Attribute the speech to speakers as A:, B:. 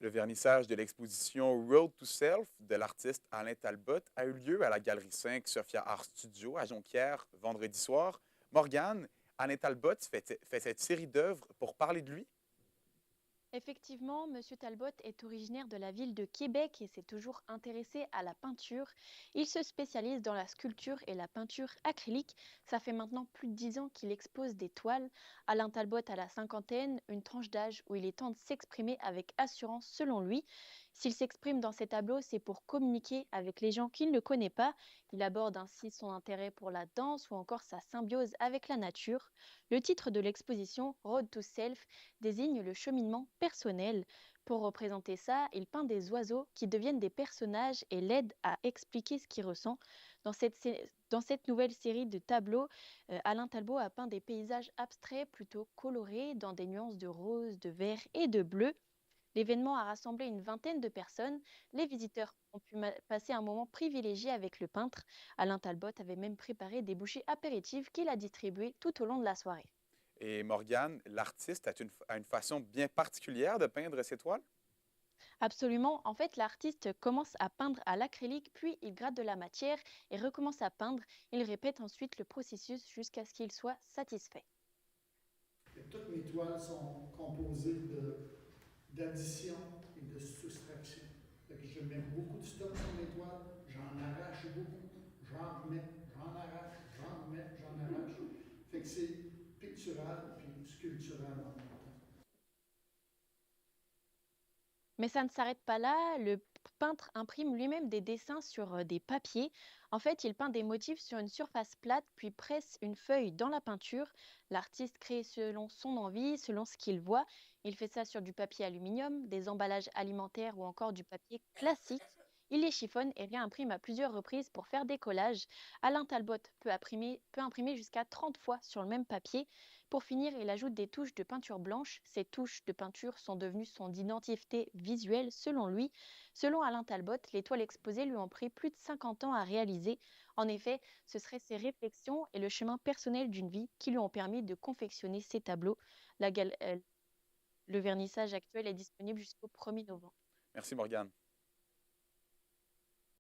A: Le vernissage de l'exposition Road to Self de l'artiste Alain Talbot a eu lieu à la Galerie 5 Sophia Art Studio à Jonquière vendredi soir. Morgane, Alain Talbot fait cette série d'œuvres pour parler de lui.
B: Effectivement, Monsieur Talbot est originaire de la ville de Québec et s'est toujours intéressé à la peinture. Il se spécialise dans la sculpture et la peinture acrylique. Ça fait maintenant plus de 10 ans qu'il expose des toiles. Alain Talbot a la cinquantaine, une tranche d'âge où il est temps de s'exprimer avec assurance selon lui. S'il s'exprime dans ses tableaux, c'est pour communiquer avec les gens qu'il ne connaît pas. Il aborde ainsi son intérêt pour la danse ou encore sa symbiose avec la nature. Le titre de l'exposition, Road to Self, désigne le cheminement personnel. Pour représenter ça, il peint des oiseaux qui deviennent des personnages et l'aident à expliquer ce qu'il ressent. Dans cette nouvelle série de tableaux, Alain Talbot a peint des paysages abstraits plutôt colorés dans des nuances de rose, de vert et de bleu. L'événement a rassemblé une vingtaine de personnes. Les visiteurs ont pu passer un moment privilégié avec le peintre. Alain Talbot avait même préparé des bouchées apéritives qu'il a distribuées tout au long de la soirée.
A: Et Morgane, l'artiste a une façon bien particulière de peindre ses toiles.
B: Absolument. En fait, l'artiste commence à peindre à l'acrylique, puis il gratte de la matière et recommence à peindre. Il répète ensuite le processus jusqu'à ce qu'il soit satisfait.
C: Toutes mes toiles sont composées d'addition et de soustraction. Fait que je mets beaucoup de stock sur mes toiles, j'en arrache beaucoup, j'en remets, j'en arrache, j'en remets, j'en arrache. Fait que c'est pictural puis sculptural en même temps.
B: Mais ça ne s'arrête pas là. Le peintre imprime lui-même des dessins sur des papiers. En fait, il peint des motifs sur une surface plate, puis presse une feuille dans la peinture. L'artiste crée selon son envie, selon ce qu'il voit. Il fait ça sur du papier aluminium, des emballages alimentaires ou encore du papier classique. Il les chiffonne et réimprime à plusieurs reprises pour faire des collages. Alain Talbot peut imprimer jusqu'à 30 fois sur le même papier. Pour finir, il ajoute des touches de peinture blanche. Ces touches de peinture sont devenues son identité visuelle selon lui. Selon Alain Talbot, les toiles exposées lui ont pris plus de 50 ans à réaliser. En effet, ce seraient ses réflexions et le chemin personnel d'une vie qui lui ont permis de confectionner ces tableaux. La gal- euh, le vernissage actuel est disponible jusqu'au 1er novembre.
A: Merci Morgane.